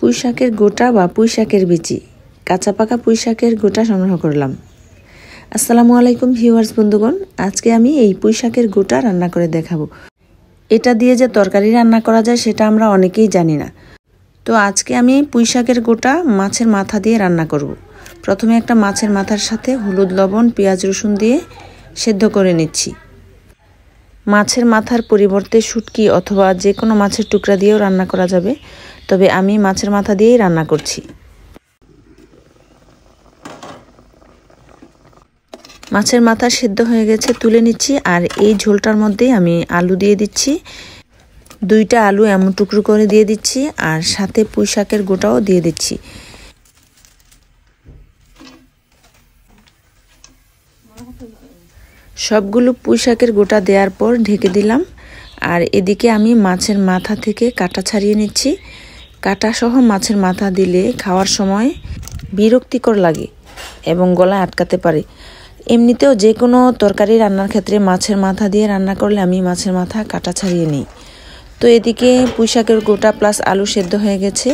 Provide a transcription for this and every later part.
পুঁই শাকের গোটা বা পুঁই শাকের বিচি, কাঁচা পাকা পুঁই শাকের গোটা সংগ্রহ করলাম। আসসালামু আলাইকুম ভিউয়ার্স বন্ধুগণ, আজকে আমি এই পুঁই শাকের গোটা রান্না করে দেখাবো। এটা দিয়ে যে তরকারি রান্না করা যায় সেটা আমরা অনেকেই জানি না। তো আজকে আমি পুঁই শাকের গোটা মাছের মাথা দিয়ে রান্না করব। প্রথমে একটা মাছের মাথার সাথে হলুদ, লবণ, পেঁয়াজ, রসুন দিয়ে সেদ্ধ করে নিচ্ছি। মাছের মাথার পরিবর্তে শুটকি অথবা যে কোনো মাছের টুকরা দিয়েও রান্না করা যাবে, তবে আমি মাছের মাথা দিয়েই রান্না করছি। মাছের মাথা সেদ্ধ হয়ে গেছে, তুলে নিচ্ছি। আর এই ঝোলটার মধ্যেই আমি আলু দিয়ে দিচ্ছি। 2টা আলু এমন টুকরো করে দিয়ে দিচ্ছি, আর সাথে পুঁই শাকের গোটাও দিয়ে দিচ্ছি। সবগুলো পুঁই শাকের গোটা দেওয়ার পর ঢেকে দিলাম। আর এদিকে আমি মাছের মাথা থেকে কাঁটা ছাড়িয়ে নিচ্ছি। কাঁটা সহ মাছের মাথা দিলে খাওয়ার সময় বিরক্তিকর লাগে এবং গলায় আটকাতে পারে। এমনিতেও যে কোনো তরকারি রান্নার ক্ষেত্রে মাছের মাথা দিয়ে রান্না করলে আমি মাছের মাথা কাঁটা ছাড়িয়ে নিই। তো এদিকে পুঁই শাকের গোটা প্লাস আলু সেদ্ধ হয়ে গেছে।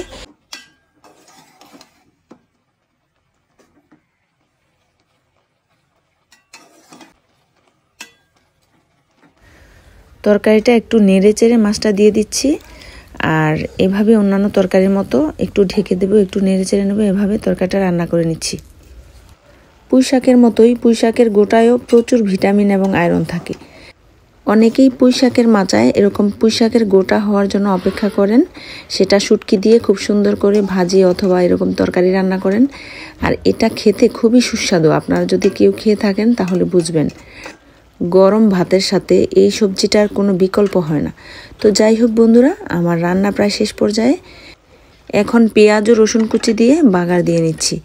তরকারিটা একটু নেড়ে চেড়ে মাছটা দিয়ে দিচ্ছি। আর এভাবে অন্যান্য তরকারির মতো একটু ঢেকে দেবো, একটু নেড়ে চেড়ে নেবো। এভাবে তরকারিটা রান্না করে নিচ্ছি। পুঁই শাকের মতোই পুঁই শাকের গোটায়ও প্রচুর ভিটামিন এবং আয়রন থাকে। অনেকেই পুঁই শাকের মাচায় এরকম পুঁই শাকের গোটা হওয়ার জন্য অপেক্ষা করেন। সেটা শুটকি দিয়ে খুব সুন্দর করে ভাজি অথবা এরকম তরকারি রান্না করেন। আর এটা খেতে খুবই সুস্বাদু। আপনারা যদি কেউ খেয়ে থাকেন তাহলে বুঝবেন। গরম ভাতের সাথে এই সবজিটার কোনো বিকল্প হয় না। তো যাই হোক বন্ধুরা, আমার রান্না প্রায় শেষ পর্যায়ে। এখন পেঁয়াজ ও রসুন কুচি দিয়ে বাগার দিয়ে নিচ্ছি।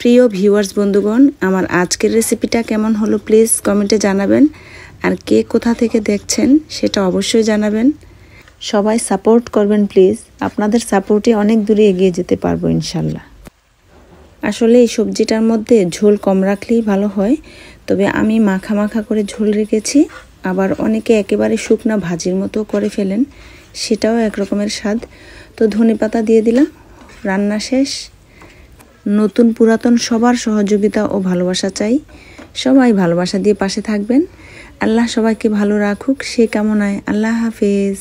প্রিয় ভিউয়ার্স বন্ধুগণ, আমার আজকের রেসিপিটা কেমন হলো প্লিজ কমেন্টে জানাবেন। আর কে কোথা থেকে দেখছেন সেটা অবশ্যই জানাবেন। সবাই সাপোর্ট করবেন প্লিজ। আপনাদের সাপোর্টে অনেক দূরে এগিয়ে যেতে পারবো ইনশাল্লাহ। আসলে এই সবজিটার মধ্যে ঝোল কম রাখলেই ভালো হয়, তবে আমি মাখা মাখা করে ঝোল রেখেছি। আবার অনেকে একেবারে শুকনা ভাজির মতো করে ফেলেন, সেটাও এক রকমের স্বাদ। তো ধনেপাতা দিয়ে দিলাম। রান্না শেষ। নতুন পুরাতন সবার সহযোগিতা ও ভালোবাসা চাই। সবাই ভালোবাসা দিয়ে পাশে থাকবেন। আল্লাহ সবাইকে ভালো রাখুক সে কামনায়। আল্লাহ হাফেজ।